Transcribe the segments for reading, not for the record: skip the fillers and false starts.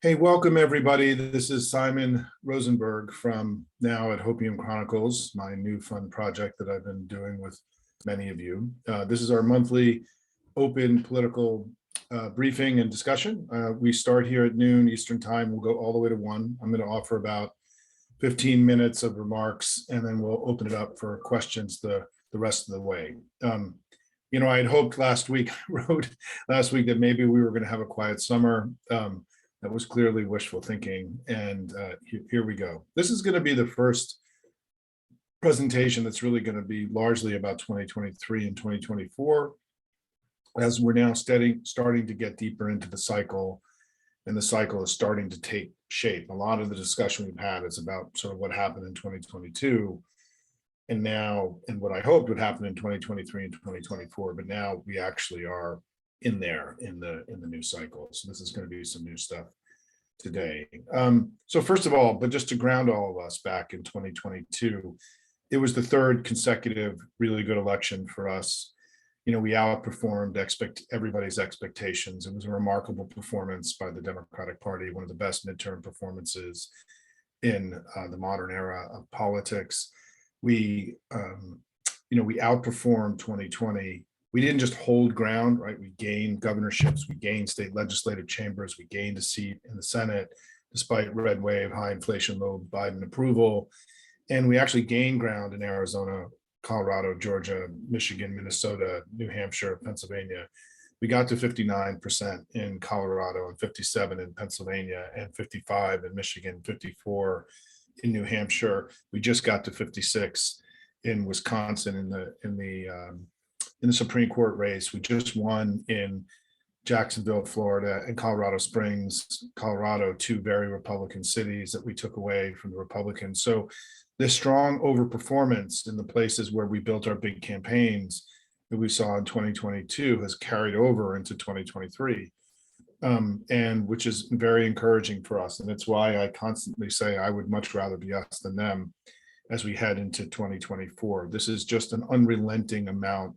Hey, welcome everybody. This is Simon Rosenberg from now at Hopium Chronicles, my new fun project that I've been doing with many of you. This is our monthly open political briefing and discussion. We start here at noon Eastern time. We'll go all the way to 1. I'm going to offer about 15 minutes of remarks, and then we'll open it up for questions the rest of the way. I had hoped last week, wrote last week that maybe we were going to have a quiet summer. That was clearly wishful thinking. And here we go. This is going to be the first presentation that's really going to be largely about 2023 and 2024, as we're now starting to get deeper into the cycle, and the cycle is starting to take shape. A lot of the discussion we've had is about sort of what happened in 2022 and what I hoped would happen in 2023 and 2024, but now we actually are in the new cycle. So this is going to be some new stuff today. So first of all, but just to ground all of us back in 2022, it was the third consecutive really good election for us. We outperformed everybody's expectations. It was a remarkable performance by the Democratic Party, one of the best midterm performances in the modern era of politics. We outperformed 2020. We didn't just hold ground, right? We gained governorships, we gained state legislative chambers, we gained a seat in the Senate, despite red wave, high inflation, low Biden approval. And we actually gained ground in Arizona, Colorado, Georgia, Michigan, Minnesota, New Hampshire, Pennsylvania. We got to 59% in Colorado and 57 in Pennsylvania and 55 in Michigan, 54 in New Hampshire. We just got to 56 in Wisconsin in the Supreme Court race. We just won in Jacksonville, Florida, and Colorado Springs, Colorado, 2 very Republican cities that we took away from the Republicans. So this strong overperformance in the places where we built our big campaigns that we saw in 2022 has carried over into 2023, and which is very encouraging for us. And it's why I constantly say I would much rather be us than them as we head into 2024. This is just an unrelenting amount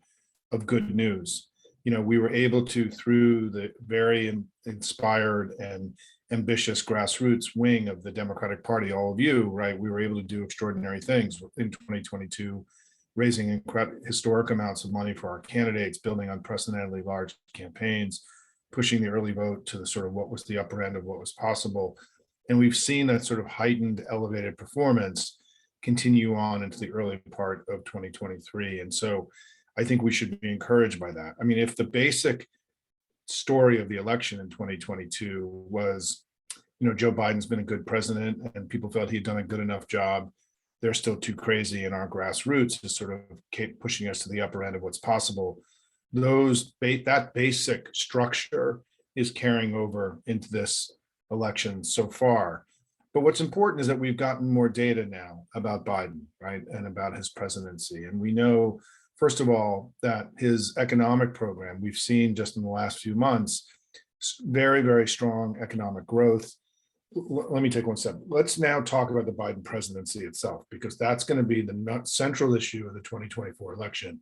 of good news. We were able to, through the very inspired and ambitious grassroots wing of the Democratic Party, all of you, right? We were able to do extraordinary things in 2022, raising historic amounts of money for our candidates, building unprecedentedly large campaigns, pushing the early vote to the sort of what was the upper end of what was possible. And we've seen that sort of heightened, elevated performance continue on into the early part of 2023. And so I think we should be encouraged by that. I mean, if the basic story of the election in 2022 was, Joe Biden's been a good president and people felt he'd done a good enough job, they're still too crazy in our grassroots to sort of keep pushing us to the upper end of what's possible. That basic structure is carrying over into this election so far. But what's important is that we've gotten more data now about Biden, right, and about his presidency. And we know, first of all, that his economic program, we've seen just in the last few months, very, very strong economic growth. Let me take one step. Let's now talk about the Biden presidency itself, because that's going to be the central issue of the 2024 election,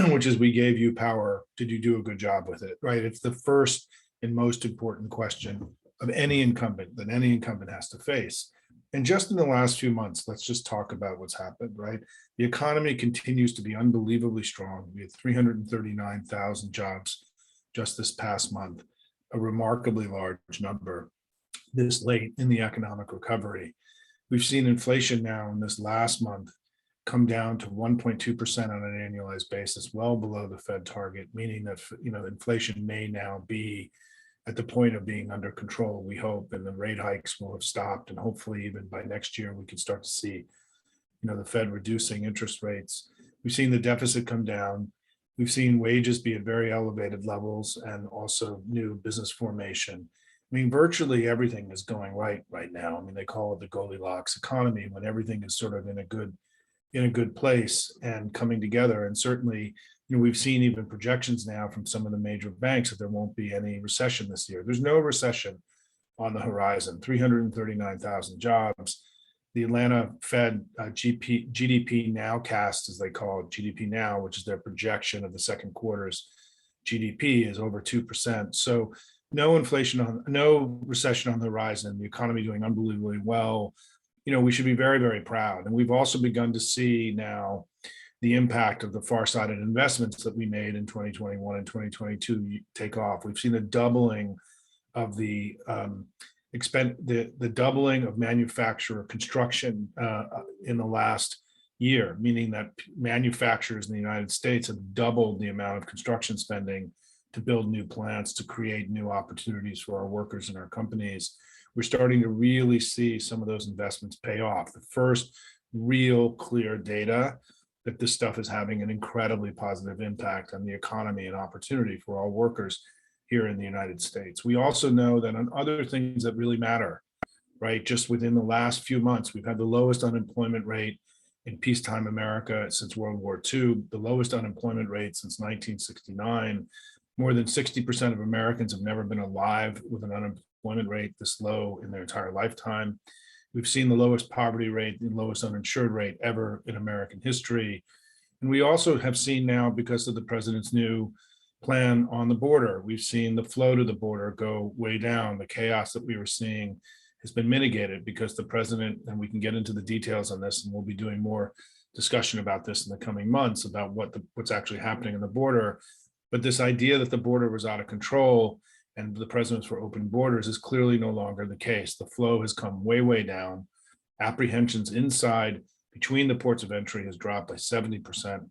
which is we gave you power. Did you do a good job with it, right? It's the first and most important question of any incumbent that any incumbent has to face. And just in the last few months, let's just talk about what's happened, right? The economy continues to be unbelievably strong. We had 339,000 jobs just this past month, a remarkably large number this late in the economic recovery. We've seen inflation now in this last month come down to 1.2% on an annualized basis, well below the Fed target, meaning that inflation may now be at the point of being under control, we hope, and the rate hikes will have stopped. And hopefully even by next year, we can start to see, the Fed reducing interest rates. We've seen the deficit come down. We've seen wages be at very elevated levels and also new business formation. I mean, virtually everything is going right now. I mean, they call it the Goldilocks economy when everything is sort of in a good place and coming together. And certainly, we've seen even projections now from some of the major banks that there won't be any recession this year. There's no recession on the horizon. 339,000 jobs. The Atlanta Fed GDP nowcast, as they call it, GDP now, which is their projection of the second quarter's GDP, is over 2%. So no inflation no recession on the horizon, the economy doing unbelievably well. We should be very, very proud. And we've also begun to see now the impact of the far-sighted investments that we made in 2021 and 2022 take off. We've seen a doubling of the doubling of manufacturer construction in the last year, meaning that manufacturers in the United States have doubled the amount of construction spending to build new plants, to create new opportunities for our workers and our companies. We're starting to really see some of those investments pay off. The first real clear data that this stuff is having an incredibly positive impact on the economy and opportunity for all workers here in the United States. We also know that on other things that really matter, right? Just within the last few months, we've had the lowest unemployment rate in peacetime America since World War II, the lowest unemployment rate since 1969. More than 60% of Americans have never been alive with an unemployment rate this low in their entire lifetime. We've seen the lowest poverty rate, the lowest uninsured rate ever in American history. And we also have seen now, because of the president's new plan on the border, we've seen the flow to the border go way down. The chaos that we were seeing has been mitigated because the president, and we can get into the details on this, and we'll be doing more discussion about this in the coming months about what's actually happening in the border. But this idea that the border was out of control and the president's for open borders is clearly no longer the case. The flow has come way, way down. Apprehensions inside between the ports of entry has dropped by 70%.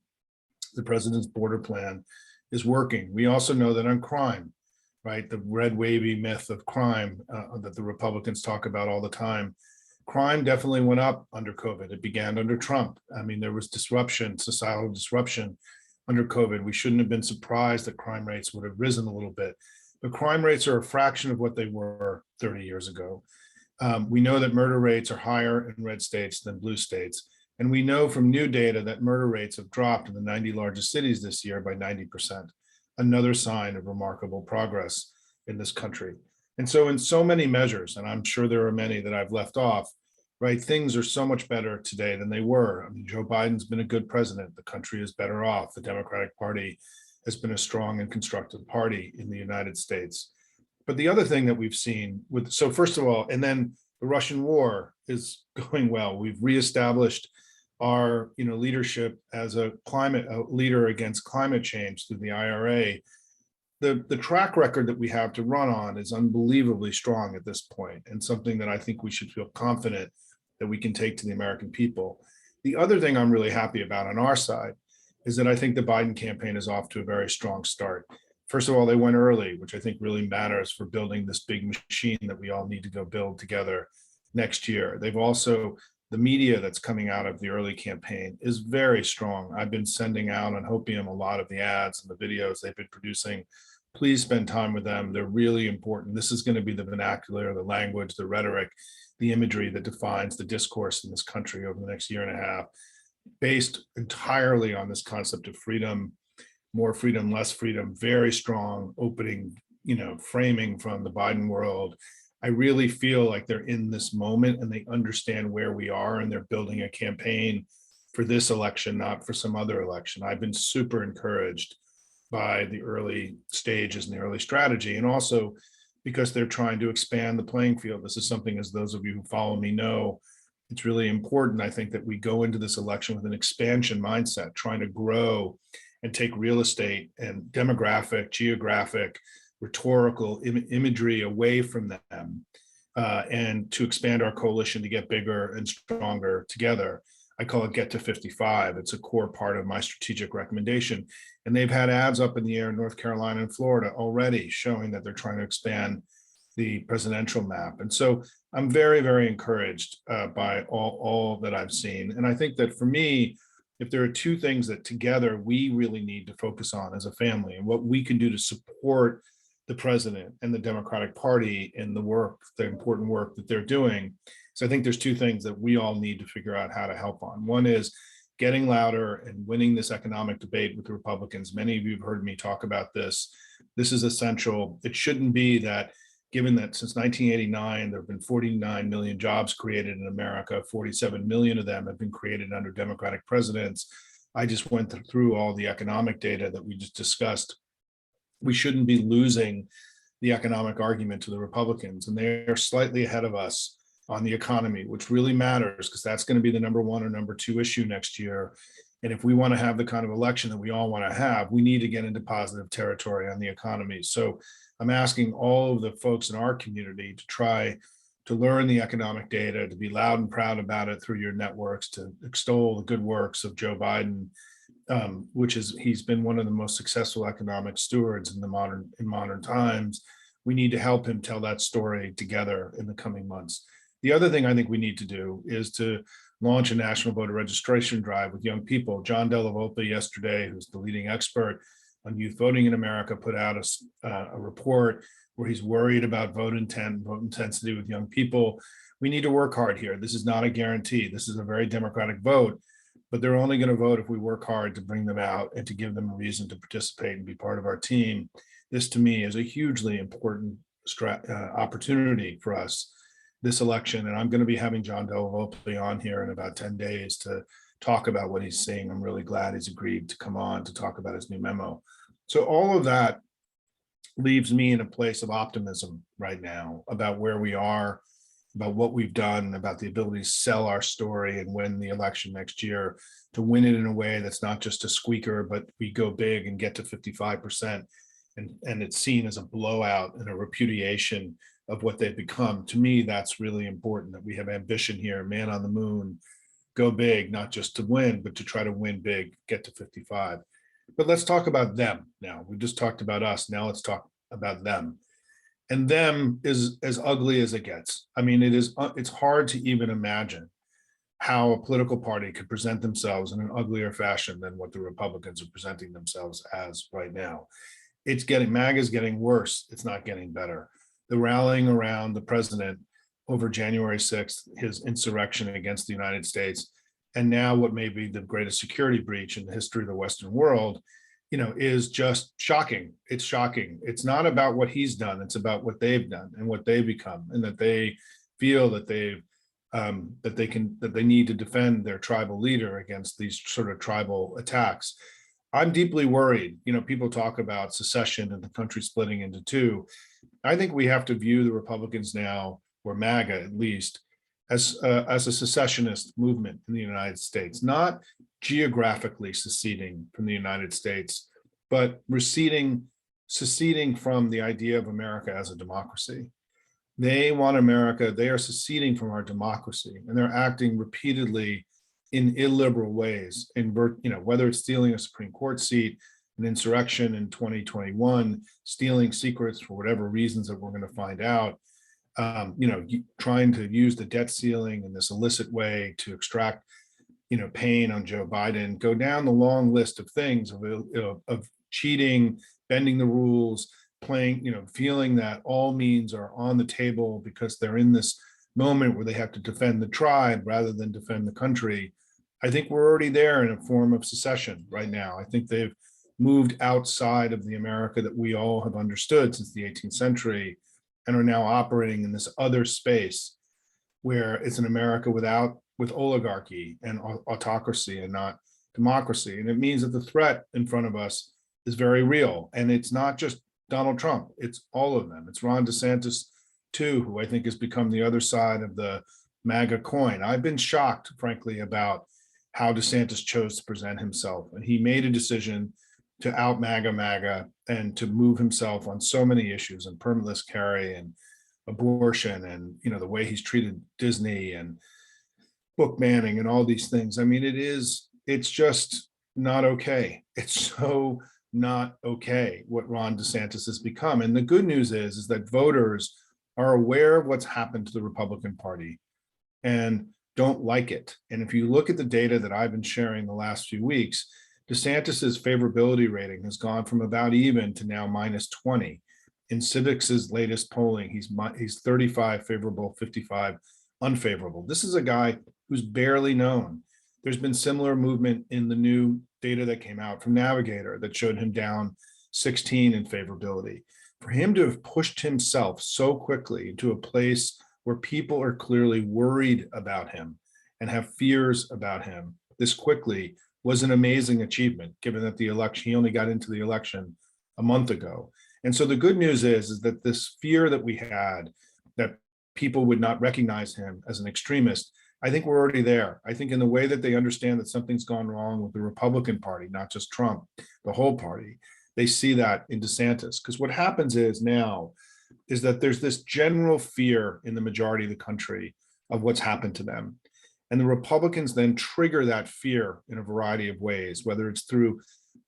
The president's border plan is working. We also know that on crime, right, the red wavy myth of crime that the Republicans talk about all the time, crime definitely went up under COVID. It began under Trump. I mean, there was disruption, societal disruption under COVID. We shouldn't have been surprised that crime rates would have risen a little bit. But crime rates are a fraction of what they were 30 years ago. We know that murder rates are higher in red states than blue states. And we know from new data that murder rates have dropped in the 90 largest cities this year by 90%. Another sign of remarkable progress in this country. And so in so many measures, and I'm sure there are many that I've left off, right, things are so much better today than they were. I mean, Joe Biden's been a good president. The country is better off. The Democratic Party has been a strong and constructive party in the United States. But the other thing that we've seen so first of all, and then the Russian war is going well. We've reestablished our leadership as a leader against climate change through the IRA. The track record that we have to run on is unbelievably strong at this point, and something that I think we should feel confident that we can take to the American people. The other thing I'm really happy about on our side is that I think the Biden campaign is off to a very strong start. First of all, they went early, which I think really matters for building this big machine that we all need to go build together next year. They've also, the media that's coming out of the early campaign is very strong. I've been sending out on Hopium a lot of the ads and the videos they've been producing. Please spend time with them. They're really important. This is going to be the vernacular, the language, the rhetoric, the imagery that defines the discourse in this country over the next year and a half, based entirely on this concept of freedom, more freedom, less freedom, very strong opening, framing from the Biden world. I really feel like they're in this moment and they understand where we are, and they're building a campaign for this election, not for some other election. I've been super encouraged by the early stages and the early strategy, and also because they're trying to expand the playing field. This is something, as those of you who follow me know, it's really important, I think, that we go into this election with an expansion mindset, trying to grow and take real estate and demographic, geographic, rhetorical imagery away from them, and to expand our coalition to get bigger and stronger together. I call it Get to 55. It's a core part of my strategic recommendation. And they've had ads up in the air in North Carolina and Florida already showing that they're trying to expand the presidential map. And so I'm very, very encouraged by all that I've seen. And I think that for me, if there are two things that together we really need to focus on as a family, and what we can do to support the president and the Democratic Party in the work, the important work that they're doing. So I think there's two things that we all need to figure out how to help on. One is getting louder and winning this economic debate with the Republicans. Many of you have heard me talk about this. This is essential. It shouldn't be that, given that since 1989, there have been 49 million jobs created in America, 47 million of them have been created under Democratic presidents. I just went through all the economic data that we just discussed. We shouldn't be losing the economic argument to the Republicans, and they're slightly ahead of us on the economy, which really matters because that's going to be the number one or number two issue next year. And if we want to have the kind of election that we all want to have, we need to get into positive territory on the economy. So I'm asking all of the folks in our community to try to learn the economic data, to be loud and proud about it through your networks, to extol the good works of Joe Biden, he's been one of the most successful economic stewards in modern times. We need to help him tell that story together in the coming months. The other thing I think we need to do is to launch a national voter registration drive with young people. John Della Volpe yesterday, who's the leading expert on youth voting in America, put out a report where he's worried about vote intent, vote intensity with young people. We need to work hard here. This is not a guarantee. This is a very democratic vote, but they're only going to vote if we work hard to bring them out and to give them a reason to participate and be part of our team. This, to me, is a hugely important opportunity for us this election. And I'm going to be having John Della Volpe on here in about 10 days to talk about what he's seeing. I'm really glad he's agreed to come on to talk about his new memo. So all of that leaves me in a place of optimism right now about where we are, about what we've done, about the ability to sell our story and win the election next year, to win it in a way that's not just a squeaker, but we go big and get to 55%. And it's seen as a blowout and a repudiation of what they've become. To me, that's really important, that we have ambition here, man on the moon, go big, not just to win, but to try to win big, get to 55. But let's talk about them now. We just talked about us. Now let's talk about them. And them is as ugly as it gets. I mean, it's hard to even imagine how a political party could present themselves in an uglier fashion than what the Republicans are presenting themselves as right now. MAGA is getting worse. It's not getting better. The rallying around the president over January 6th, his insurrection against the United States, and now what may be the greatest security breach in the history of the Western world, is just shocking. It's shocking. It's not about what he's done. It's about what they've done and what they've become, and that they feel that they need to defend their tribal leader against these sort of tribal attacks. I'm deeply worried. People talk about secession and the country splitting into two. I think we have to view the Republicans now, or MAGA at least, as a secessionist movement in the United States, not geographically seceding from the United States, but seceding from the idea of America as a democracy. They want America. They are seceding from our democracy, and they're acting repeatedly in illiberal ways, whether it's stealing a Supreme Court seat, an insurrection in 2021, stealing secrets for whatever reasons that we're going to find out, trying to use the debt ceiling in this illicit way to extract, pain on Joe Biden, go down the long list of things of cheating, bending the rules, playing, feeling that all means are on the table because they're in this moment where they have to defend the tribe rather than defend the country. I think we're already there in a form of secession right now. I think they've moved outside of the America that we all have understood since the 18th century and are now operating in this other space where it's an America with oligarchy and autocracy and not democracy. And it means that the threat in front of us is very real. And it's not just Donald Trump, it's all of them. It's Ron DeSantis too, who I think has become the other side of the MAGA coin. I've been shocked, frankly, about how DeSantis chose to present himself. And he made a decision to out MAGA and to move himself on so many issues, and permitless carry and abortion and the way he's treated Disney and book banning and all these things. I mean, it's just not okay. It's so not okay what Ron DeSantis has become. And the good news is that voters are aware of what's happened to the Republican Party and don't like it. And if you look at the data that I've been sharing the last few weeks, DeSantis's favorability rating has gone from about even to now -20. In Civic's latest polling, he's 35 favorable, 55 unfavorable. This is a guy who's barely known. There's been similar movement in the new data that came out from Navigator that showed him down 16 in favorability. For him to have pushed himself so quickly into a place where people are clearly worried about him and have fears about him this quickly was an amazing achievement, given that he only got into the election a month ago. And so the good news is that this fear that we had that people would not recognize him as an extremist, I think we're already there. I think in the way that they understand that something's gone wrong with the Republican Party, not just Trump, the whole party, they see that in DeSantis. Because what happens is now is that there's this general fear in the majority of the country of what's happened to them. And the Republicans then trigger that fear in a variety of ways, whether it's through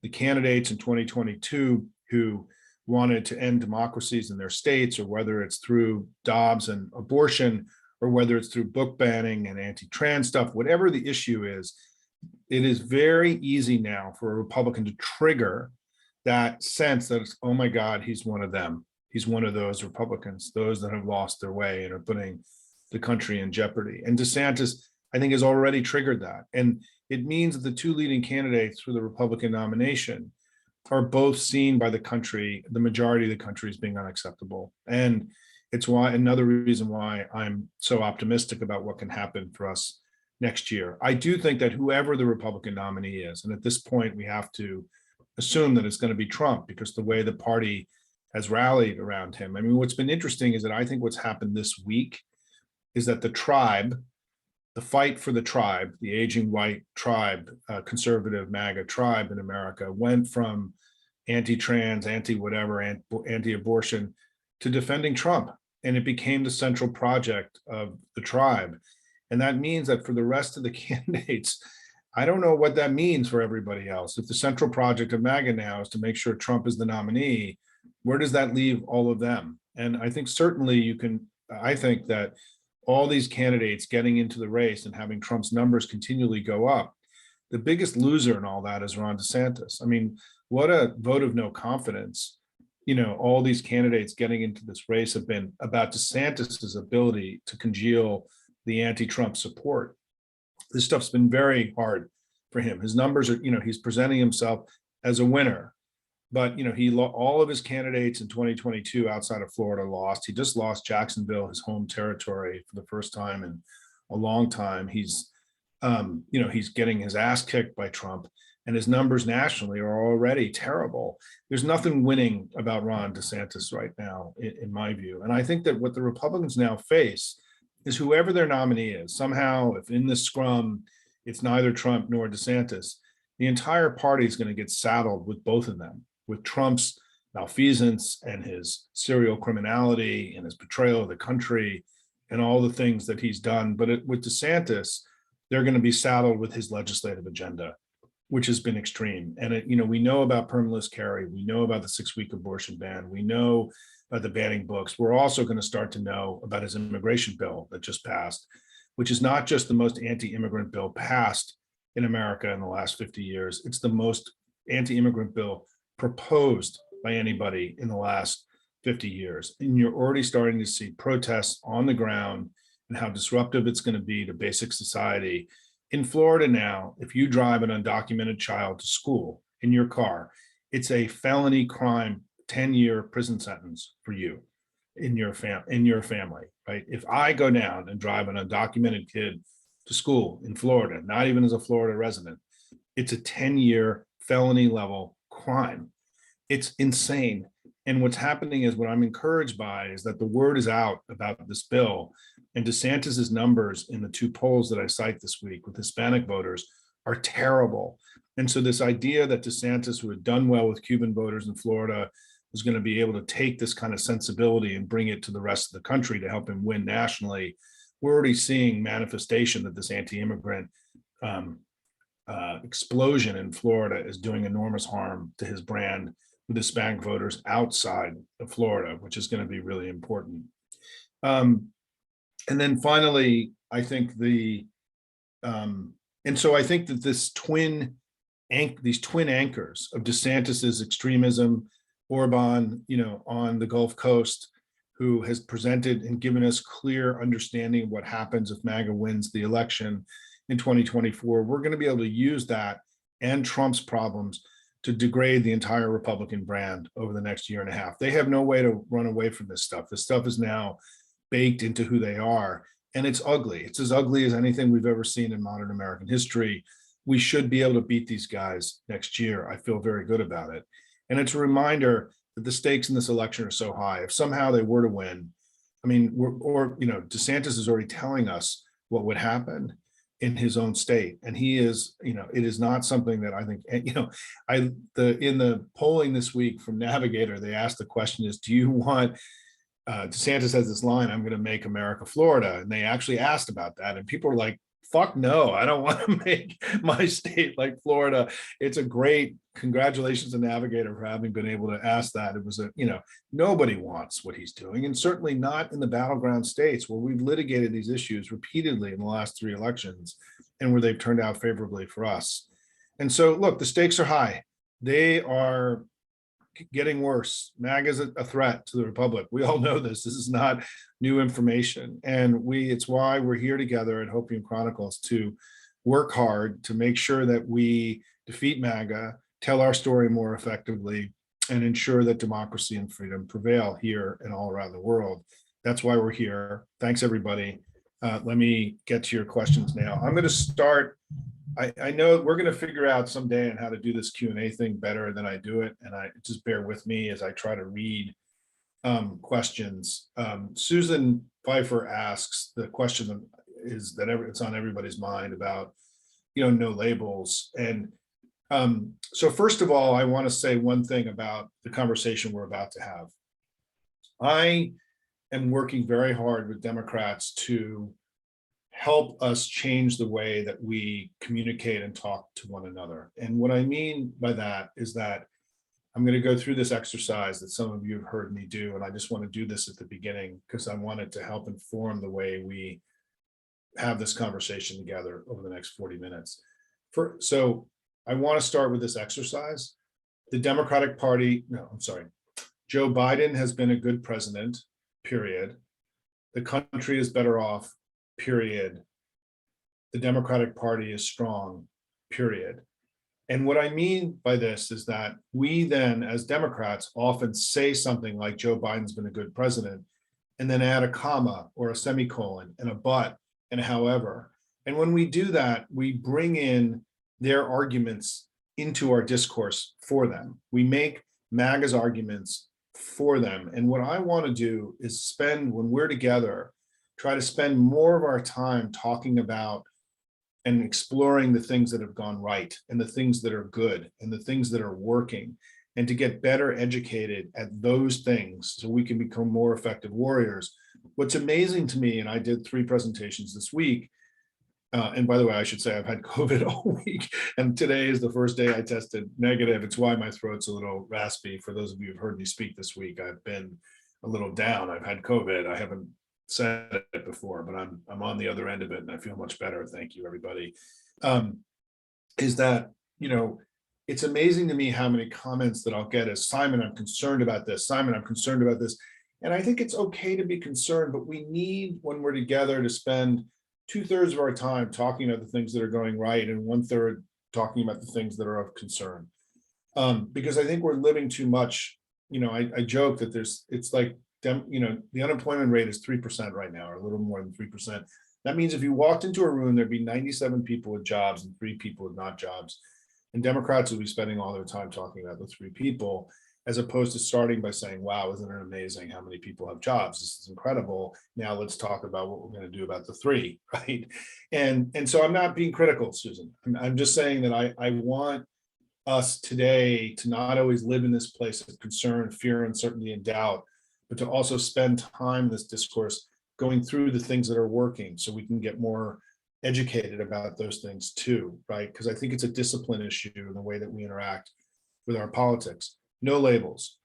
the candidates in 2022 who wanted to end democracies in their states, or whether it's through Dobbs and abortion, or whether it's through book banning and anti-trans stuff, whatever the issue is, it is very easy now for a Republican to trigger that sense that it's, oh my God, he's one of them. He's one of those Republicans, those that have lost their way and are putting the country in jeopardy. And DeSantis, I think, has already triggered that. And it means that the two leading candidates for the Republican nomination are both seen by the country, the majority of the country, as being unacceptable. And it's why, another reason why I'm so optimistic about what can happen for us next year. I do think that whoever the Republican nominee is, and at this point we have to assume that it's going to be Trump, because the way the party has rallied around him. I mean, what's been interesting is that I think what's happened this week is that the tribe, the fight for the tribe, the aging white tribe, conservative MAGA tribe in America, went from anti-trans, anti-whatever, anti-abortion to defending Trump. And it became the central project of the tribe. And that means that for the rest of the candidates, I don't know what that means for everybody else. If the central project of MAGA now is to make sure Trump is the nominee, where does that leave all of them? And I think certainly you can, I think that all these candidates getting into the race and having Trump's numbers continually go up, the biggest loser in all that is Ron DeSantis. I mean, what a vote of no confidence. You know, all these candidates getting into this race have been about DeSantis's ability to congeal the anti-Trump support. This stuff's been very hard for him. His numbers are, you know, he's presenting himself as a winner, but, you know, all of his candidates in 2022 outside of Florida lost. He just lost Jacksonville, his home territory, for the first time in a long time. He's, you know, he's getting his ass kicked by Trump, and his numbers nationally are already terrible. There's nothing winning about Ron DeSantis right now, in my view. And I think that what the Republicans now face is whoever their nominee is, somehow, if in the scrum, it's neither Trump nor DeSantis, the entire party is going to get saddled with both of them, with Trump's malfeasance and his serial criminality and his betrayal of the country and all the things that he's done. But with DeSantis, they're going to be saddled with his legislative agenda, which has been extreme. And, you know, we know about permitless carry. We know about the 6-week abortion ban. We know about the banning books. We're also going to start to know about his immigration bill that just passed, which is not just the most anti-immigrant bill passed in America in the last 50 years. It's the most anti-immigrant bill proposed by anybody in the last 50 years. And you're already starting to see protests on the ground and how disruptive it's going to be to basic society. In Florida now, if you drive an undocumented child to school in your car, it's a felony crime, 10-year prison sentence for you in your family, right? If I go down and drive an undocumented kid to school in Florida, not even as a Florida resident, it's a 10-year felony level crime. It's insane. And what's happening is, what I'm encouraged by is that the word is out about this bill, and DeSantis's numbers in the 2 polls that I cite this week with Hispanic voters are terrible. And so this idea that DeSantis, who had done well with Cuban voters in Florida, was going to be able to take this kind of sensibility and bring it to the rest of the country to help him win nationally, we're already seeing manifestation that this anti-immigrant explosion in Florida is doing enormous harm to his brand with Hispanic voters outside of Florida, which is going to be really important. And then finally, I think and so I think that these twin anchors of DeSantis's extremism, Orban, you know, on the Gulf Coast, who has presented and given us clear understanding of what happens if MAGA wins the election in 2024, we're going to be able to use that and Trump's problems to degrade the entire Republican brand over the next year and a half. They have no way to run away from this stuff. This stuff is now baked into who they are, and it's ugly. It's as ugly as anything we've ever seen in modern American history. We should be able to beat these guys next year. I feel very good about it. And it's a reminder that the stakes in this election are so high. If somehow they were to win, I mean, DeSantis is already telling us what would happen in his own state, and he is, it is not something that I think, in the polling this week from Navigator, they asked the question is, do you want DeSantis has this line, I'm going to make America Florida. And they actually asked about that. And people are like, fuck no, I don't want to make my state like Florida. It's a great, congratulations to Navigator for having been able to ask that. It was nobody wants what he's doing, and certainly not in the battleground states where we've litigated these issues repeatedly in the last 3 elections and where they've turned out favorably for us. And so, look, the stakes are high. They are getting worse. MAGA is a threat to the republic. We all know this. This is not new information. And it's why we're here together at Hopium Chronicles to work hard to make sure that we defeat MAGA, tell our story more effectively, and ensure that democracy and freedom prevail here and all around the world. That's why we're here. Thanks, everybody. Let me get to your questions now. I'm going to start. I know we're going to figure out someday on how to do this Q&A thing better than I do it. And just bear with me as I try to read questions. Susan Pfeiffer asks, the question that it's on everybody's mind about, no labels. And so first of all, I want to say one thing about the conversation we're about to have. I am working very hard with Democrats to help us change the way that we communicate and talk to one another. And what I mean by that is that I'm going to go through this exercise that some of you have heard me do, and I just want to do this at the beginning because I want it to help inform the way we have this conversation together over the next 40 minutes. So I want to start with this exercise. The Democratic Party, Joe Biden has been a good president, period. The country is better off, period. The Democratic Party is strong, period. And what I mean by this is that we then, as Democrats, often say something like Joe Biden's been a good president, and then add a comma or a semicolon and a but and however. And when we do that, we bring in their arguments into our discourse for them. We make MAGA's arguments for them. And what I want to do is when we're together, try to spend more of our time talking about and exploring the things that have gone right and the things that are good and the things that are working, and to get better educated at those things so we can become more effective warriors. What's amazing to me, and I did 3 presentations this week, and by the way, I should say I've had COVID all week, and today is the first day I tested negative. It's why my throat's a little raspy. For those of you who've heard me speak this week, I've been a little down. I've had COVID. I haven't said it before, but I'm on the other end of it and I feel much better. Thank you, everybody. Is that, it's amazing to me how many comments that I'll get is, Simon, I'm concerned about this. Simon, I'm concerned about this. And I think it's okay to be concerned, but we need, when we're together, to spend 2/3 of our time talking about the things that are going right and 1/3 talking about the things that are of concern. Because I think we're living too much. I joke that it's like, the unemployment rate is 3% right now, or a little more than 3%. That means if you walked into a room, there'd be 97 people with jobs and 3 people with not jobs. And Democrats will be spending all their time talking about the 3 people, as opposed to starting by saying, wow, isn't it amazing how many people have jobs? This is incredible. Now let's talk about what we're going to do about the 3, right? And so I'm not being critical, Susan. I'm just saying that I want us today to not always live in this place of concern, fear, uncertainty, and doubt, but to also spend time in this discourse going through the things that are working so we can get more educated about those things too, right? Because I think it's a discipline issue in the way that we interact with our politics. No labels.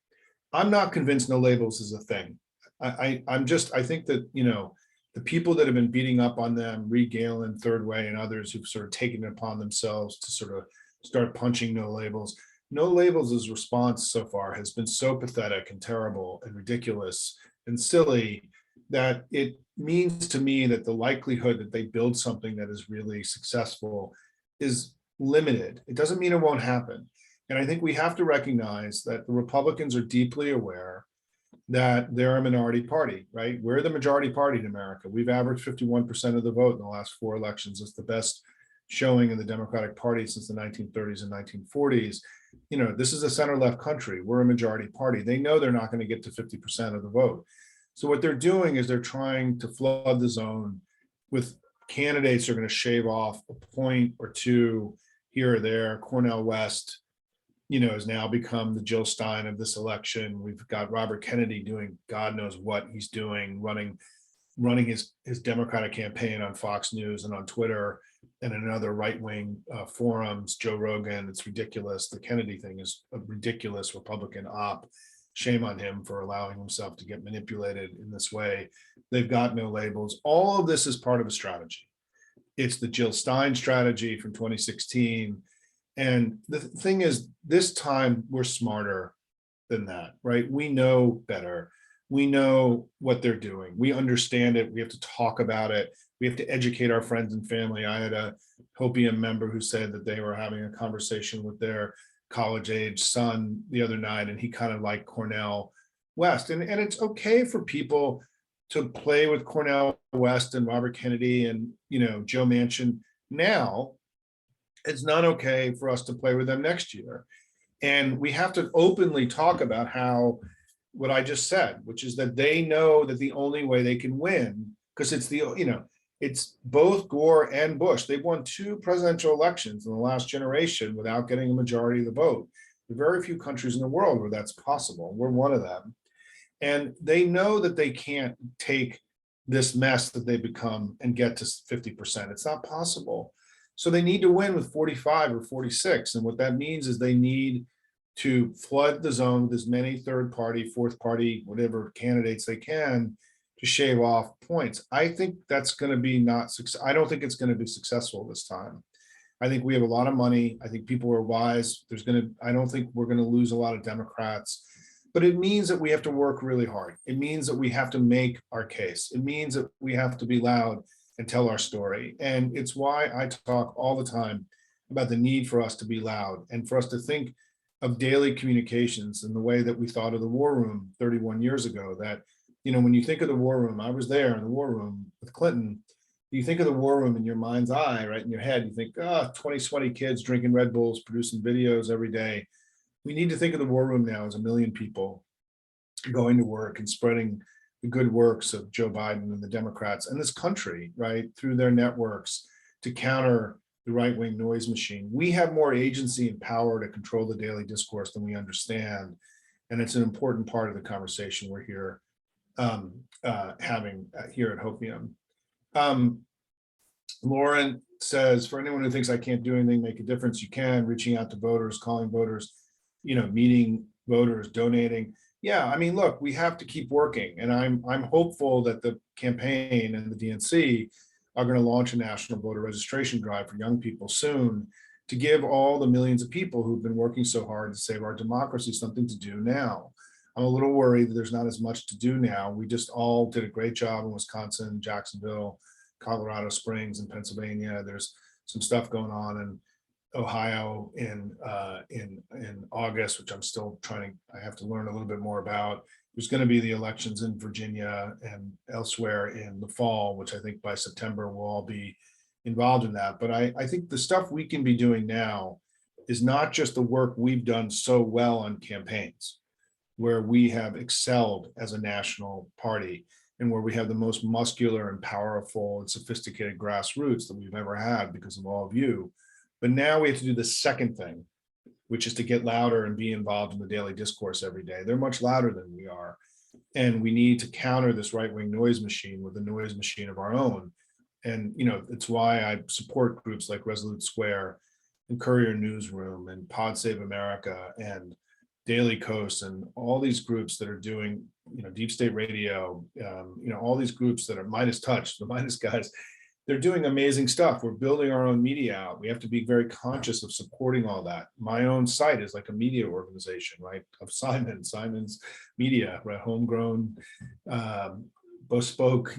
I'm not convinced no labels is a thing. I think that, the people that have been beating up on them, Reed Galen, Third Way, and others who've sort of taken it upon themselves to sort of start punching no labels. No labels' response so far has been so pathetic and terrible and ridiculous and silly that it means to me that the likelihood that they build something that is really successful is limited. It doesn't mean it won't happen. And I think we have to recognize that the Republicans are deeply aware that they're a minority party, right? We're the majority party in America. We've averaged 51% of the vote in the last 4 elections. It's the best showing in the Democratic Party since the 1930s and 1940s. this is a center-left country. We're a majority party. They know they're not going to get to 50% of the vote. So what they're doing is they're trying to flood the zone with candidates who are going to shave off a point or two here or there. Cornel West, has now become the Jill Stein of this election. We've got Robert Kennedy doing God knows what he's doing, running his Democratic campaign on Fox News and on Twitter and in other right-wing forums. Joe Rogan, it's ridiculous. The Kennedy thing is a ridiculous Republican op. Shame on him for allowing himself to get manipulated in this way. They've got no labels. All of this is part of a strategy. It's the Jill Stein strategy from 2016. And the thing is, this time we're smarter than that, right? We know better. We know what they're doing. We understand it. We have to talk about it. We have to educate our friends and family. I had a Hopium member who said that they were having a conversation with their college-age son the other night, and he kind of liked Cornel West. And it's okay for people to play with Cornel West and Robert Kennedy and Joe Manchin now. It's not okay for us to play with them next year. And we have to openly talk about how, what I just said, which is that they know that the only way they can win, because it's both Gore and Bush. They've won 2 presidential elections in the last generation without getting a majority of the vote. There are very few countries in the world where that's possible. We're one of them. And they know that they can't take this mess that they've become and get to 50%. It's not possible. So they need to win with 45 or 46. And what that means is they need to flood the zone with as many third party, fourth party, whatever candidates they can to shave off points. I think that's going to be I don't think it's going to be successful this time. I think we have a lot of money. I think people are wise. I don't think we're going to lose a lot of Democrats, but it means that we have to work really hard. It means that we have to make our case. It means that we have to be loud and tell our story. And it's why I talk all the time about the need for us to be loud and for us to think of daily communications in the way that we thought of the war room 31 years ago. That, when you think of the war room, I was there in the war room with Clinton. You think of the war room in your mind's eye, right in your head, you think, 20 sweaty kids drinking Red Bulls, producing videos every day. We need to think of the war room now as 1 million people going to work and spreading the good works of Joe Biden and the Democrats and this country, right, through their networks to counter the right-wing noise machine. We have more agency and power to control the daily discourse than we understand. And it's an important part of the conversation we're here having here at Hopium. Lauren says, for anyone who thinks I can't do anything, make a difference, you can, reaching out to voters, calling voters, meeting voters, donating. Yeah, I mean, look, we have to keep working. And I'm hopeful that the campaign and the DNC are going to launch a national voter registration drive for young people soon to give all the millions of people who've been working so hard to save our democracy something to do now. I'm a little worried that there's not as much to do now. We just all did a great job in Wisconsin, Jacksonville, Colorado Springs, and Pennsylvania. There's some stuff going on in Ohio in August, which I'm still I have to learn a little bit more about. There's going to be the elections in Virginia and elsewhere in the fall, which I think by September we'll all be involved in that. But I think the stuff we can be doing now is not just the work we've done so well on campaigns, where we have excelled as a national party and where we have the most muscular and powerful and sophisticated grassroots that we've ever had because of all of you. But now we have to do the second thing, which is to get louder and be involved in the daily discourse every day. They're much louder than we are. And we need to counter this right-wing noise machine with a noise machine of our own. And, it's why I support groups like Resolute Square and Courier Newsroom and Pod Save America and Daily Kos and all these groups that are doing, Deep State Radio, all these groups that are Midas Touch, the Midas guys, they're doing amazing stuff. We're building our own media out. We have to be very conscious of supporting all that. My own site is like a media organization, right? Of Simon's Media, right? Homegrown, bespoke,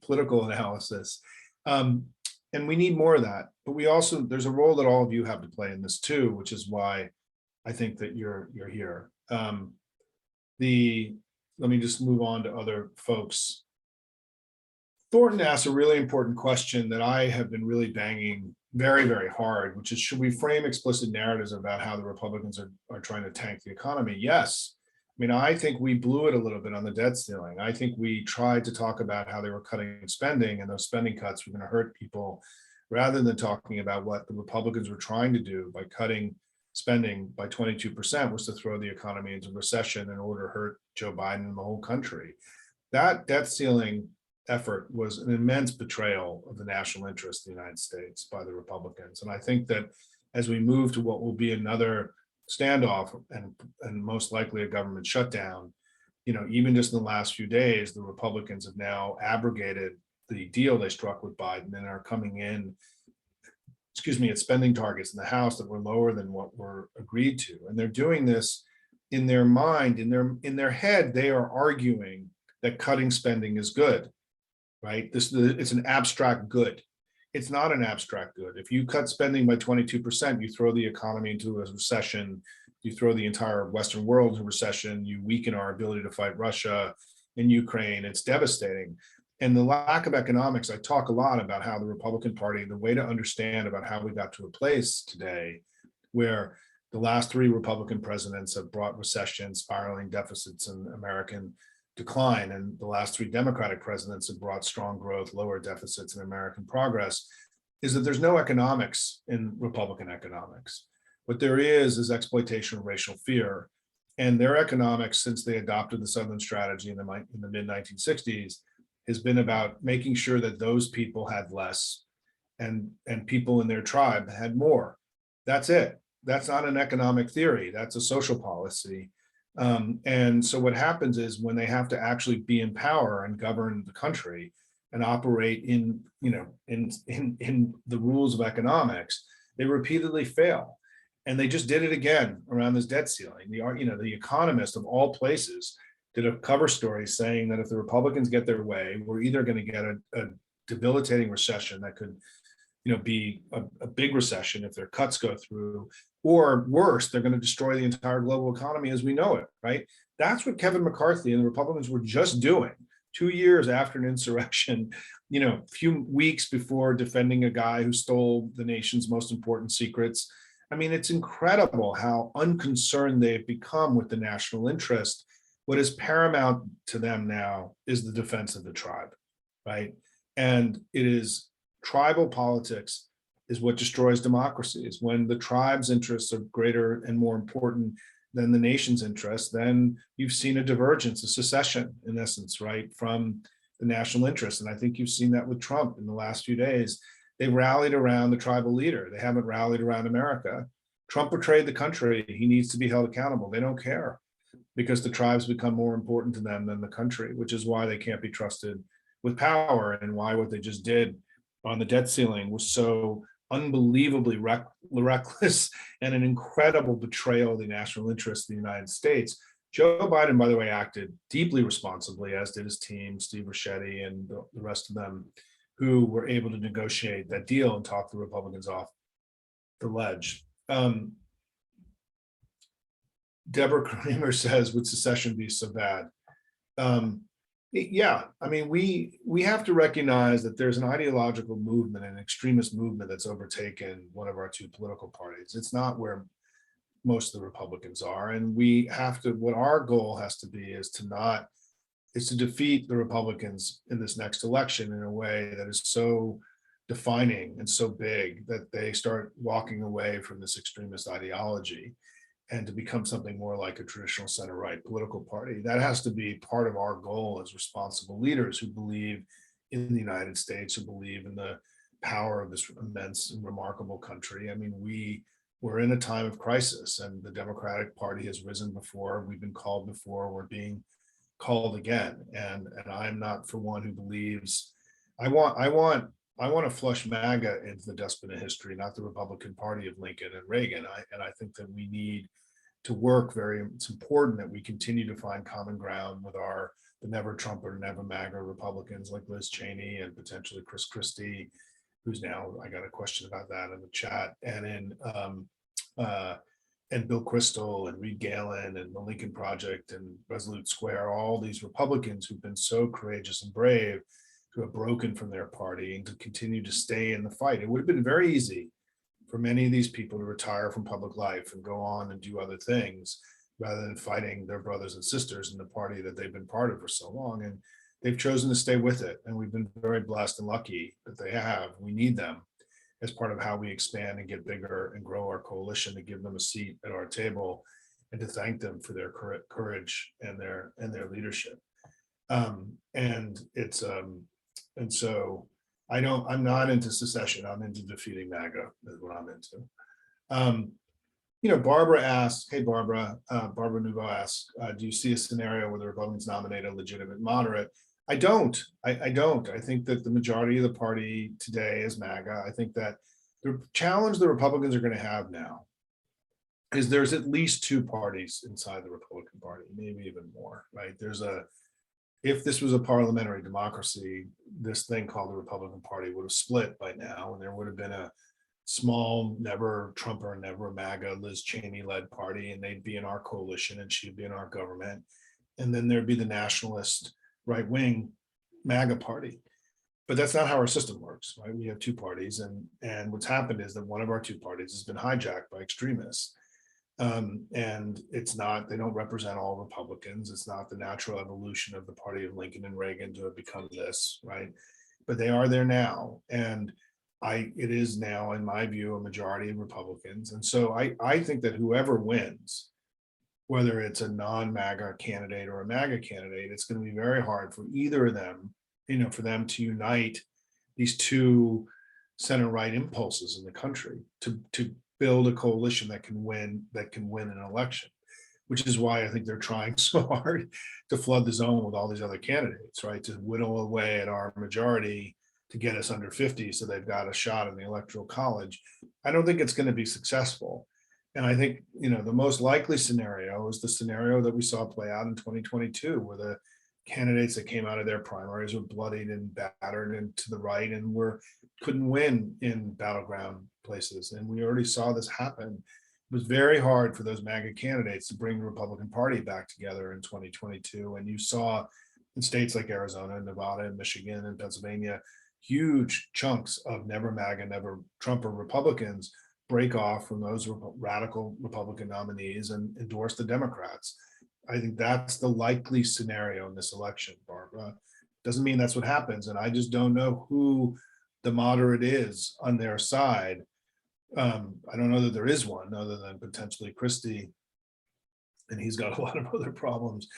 political analysis. And we need more of that. But there's a role that all of you have to play in this too, which is why I think that you're here. Let me just move on to other folks. Thornton asked a really important question that I have been really banging very, very hard, which is, should we frame explicit narratives about how the Republicans are trying to tank the economy? Yes. I mean, I think we blew it a little bit on the debt ceiling. I think we tried to talk about how they were cutting spending, and those spending cuts were going to hurt people, rather than talking about what the Republicans were trying to do by cutting spending by 22%, was to throw the economy into recession in order to hurt Joe Biden and the whole country. That debt ceiling effort was an immense betrayal of the national interest of the United States by the Republicans. And I think that as we move to what will be another standoff and most likely a government shutdown, even just in the last few days, the Republicans have now abrogated the deal they struck with Biden and are coming in, at spending targets in the House that were lower than what were agreed to. And they're doing this in their mind, in their head, they are arguing that cutting spending is good. Right? It's an abstract good. It's not an abstract good. If you cut spending by 22%, you throw the economy into a recession, you throw the entire Western world into recession, you weaken our ability to fight Russia and Ukraine. It's devastating. And the lack of economics, I talk a lot about how the Republican Party, the way to understand about how we got to a place today where the last three Republican presidents have brought recession, spiraling deficits, and American decline, and the last three Democratic presidents have brought strong growth, lower deficits, and American progress, is that there's no economics in Republican economics. What there is exploitation of racial fear. And their economics, since they adopted the Southern strategy in the mid-1960s, has been about making sure that those people had less and people in their tribe had more. That's it. That's not an economic theory. That's a social policy. And so what happens is when they have to actually be in power and govern the country and operate in the rules of economics, they repeatedly fail. And they just did it again around this debt ceiling. The Economist of all places did a cover story saying that if the Republicans get their way, we're either going to get a debilitating recession that could be a big recession if their cuts go through, or worse, they're going to destroy the entire global economy as we know it, right? That's what Kevin McCarthy and the Republicans were just doing 2 years after an insurrection, a few weeks before defending a guy who stole the nation's most important secrets. I mean, it's incredible how unconcerned they've become with the national interest. What is paramount to them now is the defense of the tribe, right? And it is tribal politics is what destroys democracy. Is when the tribe's interests are greater and more important than the nation's interests, then you've seen a divergence, a secession, in essence, right, from the national interest. And I think you've seen that with Trump in the last few days. They rallied around the tribal leader. They haven't rallied around America. Trump betrayed the country. He needs to be held accountable. They don't care because the tribes become more important to them than the country, which is why they can't be trusted with power and why what they just did on the debt ceiling was so unbelievably reckless and an incredible betrayal of the national interest of the United States. Joe Biden, by the way, acted deeply responsibly, as did his team, Steve Ricchetti and the rest of them, who were able to negotiate that deal and talk the Republicans off the ledge. Deborah Kramer says, would secession be so bad? Yeah, I mean, we have to recognize that there's an ideological movement, an extremist movement that's overtaken one of our two political parties. It's not where most of the Republicans are. And we have to, what our goal has to be is to defeat the Republicans in this next election in a way that is so defining and so big that they start walking away from this extremist ideology and to become something more like a traditional center-right political party. That has to be part of our goal as responsible leaders who believe in the United States, who believe in the power of this immense and remarkable country. I mean, we're in a time of crisis, and the Democratic Party has risen before. We've been called before. We're being called again. And I'm not for one who believes, I want to flush MAGA into the dustbin of history, not the Republican Party of Lincoln and Reagan. I think that we need to work it's important that we continue to find common ground with the never Trump or never MAGA Republicans like Liz Cheney and potentially Chris Christie, who's now, I got a question about that in the chat, and Bill Kristol and Reed Galen and the Lincoln Project and Resolute Square, all these Republicans who've been so courageous and brave, who have broken from their party and to continue to stay in the fight. It would have been very easy for many of these people to retire from public life and go on and do other things rather than fighting their brothers and sisters in the party that they've been part of for so long. And they've chosen to stay with it. And we've been very blessed and lucky that they have. We need them as part of how we expand and get bigger and grow our coalition, to give them a seat at our table and to thank them for their courage and their leadership. And it's and so I'm not into secession. I'm into defeating MAGA is what I'm into. Barbara asked, hey, Barbara Nouveau asked, do you see a scenario where the Republicans nominate a legitimate moderate? I don't. I don't. I think that the majority of the party today is MAGA. I think that the challenge the Republicans are going to have now is there's at least two parties inside the Republican Party, maybe even more, right? If this was a parliamentary democracy, this thing called the Republican Party would have split by now, and there would have been a small, never Trumper, never MAGA, Liz Cheney-led party, and they'd be in our coalition and she'd be in our government. And then there'd be the nationalist right-wing MAGA party. But that's not how our system works, right? We have two parties, and what's happened is that one of our two parties has been hijacked by extremists. And it's not, they don't represent all Republicans. It's not the natural evolution of the party of Lincoln and Reagan to have become this, right? But they are there now. And it is now, in my view, a majority of Republicans. And so I think that whoever wins, whether it's a non-MAGA candidate or a MAGA candidate, it's going to be very hard for either of them, for them to unite these two center-right impulses in the country to build a coalition that can win an election, which is why I think they're trying so hard to flood the zone with all these other candidates, right? To whittle away at our majority to get us under 50 so they've got a shot in the Electoral College. I don't think it's going to be successful. And I think, the most likely scenario is the scenario that we saw play out in 2022, where the candidates that came out of their primaries were bloodied and battered and to the right and couldn't win in battleground places. And we already saw this happen. It was very hard for those MAGA candidates to bring the Republican Party back together in 2022. And you saw in states like Arizona, Nevada, and Michigan, and Pennsylvania, huge chunks of never MAGA, never Trumper Republicans break off from those radical Republican nominees and endorse the Democrats. I think that's the likely scenario in this election, Barbara. Doesn't mean that's what happens. And I just don't know who the moderate is on their side. I don't know that there is one other than potentially Christie, and he's got a lot of other problems.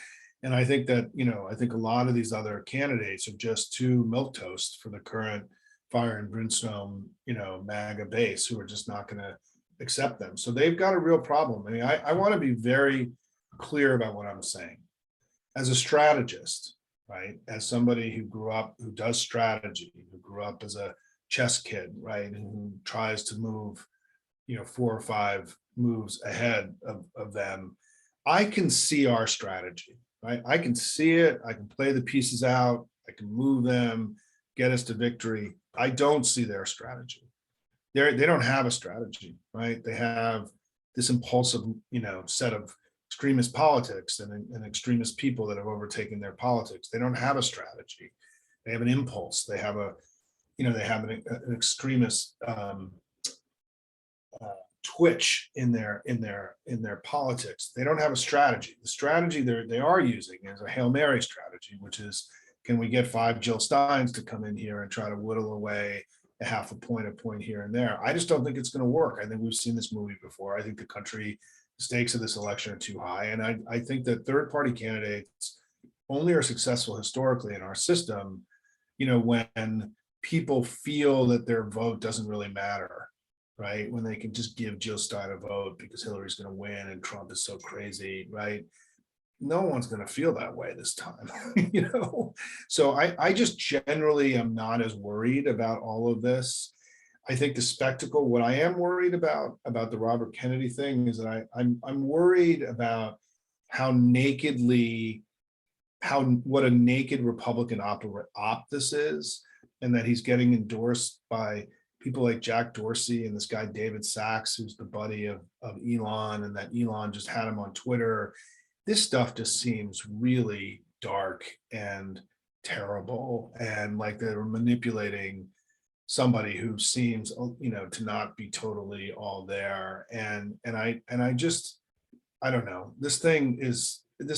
And I think that, I think a lot of these other candidates are just too milquetoast for the current fire and brimstone, MAGA base, who are just not going to accept them. So they've got a real problem. I mean, I want to be very clear about what I'm saying. As a strategist, right? As somebody who does strategy, who grew up as a chess kid, right? And who tries to move, 4 or 5 moves ahead of them. I can see our strategy, right? I can see it. I can play the pieces out. I can move them, get us to victory. I don't see their strategy. They don't have a strategy, right? They have this impulsive, set of extremist politics and extremist people that have overtaken their politics. They don't have a strategy. They have an impulse. They have an extremist twitch in their politics. They don't have a strategy. The strategy they are using is a Hail Mary strategy, which is, can we get 5 Jill Steins to come in here and try to whittle away a half a point here and there? I just don't think it's going to work. I think we've seen this movie before. I think the stakes of this election are too high. And I think that third-party candidates only are successful historically in our system, when people feel that their vote doesn't really matter, right? When they can just give Jill Stein a vote because Hillary's going to win and Trump is so crazy, right? No one's going to feel that way this time, So I just generally am not as worried about all of this. I think the spectacle, what I am worried about the Robert Kennedy thing is that I'm worried about what a naked Republican op this is, and that he's getting endorsed by people like Jack Dorsey and this guy David Sachs, who's the buddy of Elon, and that Elon just had him on Twitter. This stuff just seems really dark and terrible, and like they were manipulating somebody who seems, to not be totally all there. And I just, I don't know. This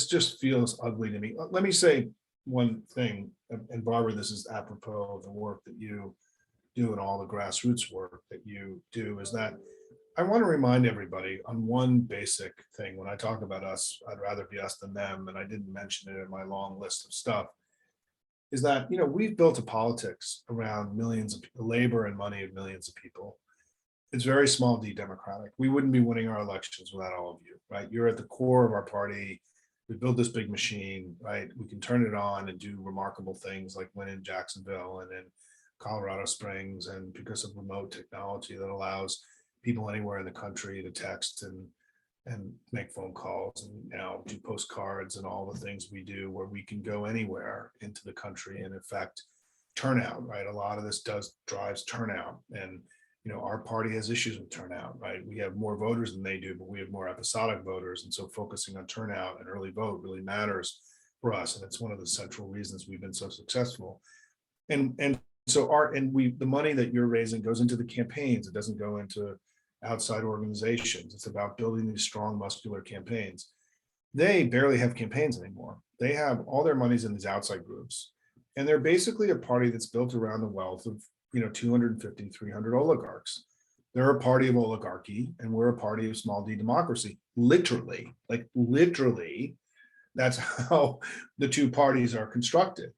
just feels ugly to me. Let me say one thing, and Barbara, this is apropos of the work that you do and all the grassroots work that you do, is that I want to remind everybody on one basic thing. When I talk about us, I'd rather be us than them, and I didn't mention it in my long list of stuff, is that, we've built a politics around millions of labor and money of millions of people. It's very small d democratic. We wouldn't be winning our elections without all of you, right? You're at the core of our party. We built this big machine, right? We can turn it on and do remarkable things like win in Jacksonville and in Colorado Springs, and because of remote technology that allows people anywhere in the country to text and make phone calls, and now do postcards and all the things we do, where we can go anywhere into the country and affect turnout, right? A lot of this drives turnout, and our party has issues with turnout, right? We have more voters than they do, but we have more episodic voters, and so focusing on turnout and early vote really matters for us, and it's one of the central reasons we've been so successful. And so the money that you're raising goes into the campaigns. It doesn't go into outside organizations. It's about building these strong, muscular campaigns. They barely have campaigns anymore. They have all their monies in these outside groups, and they're basically a party that's built around the wealth of 250, 300 oligarchs. They're a party of oligarchy, and we're a party of small d democracy. Literally, that's how the two parties are constructed.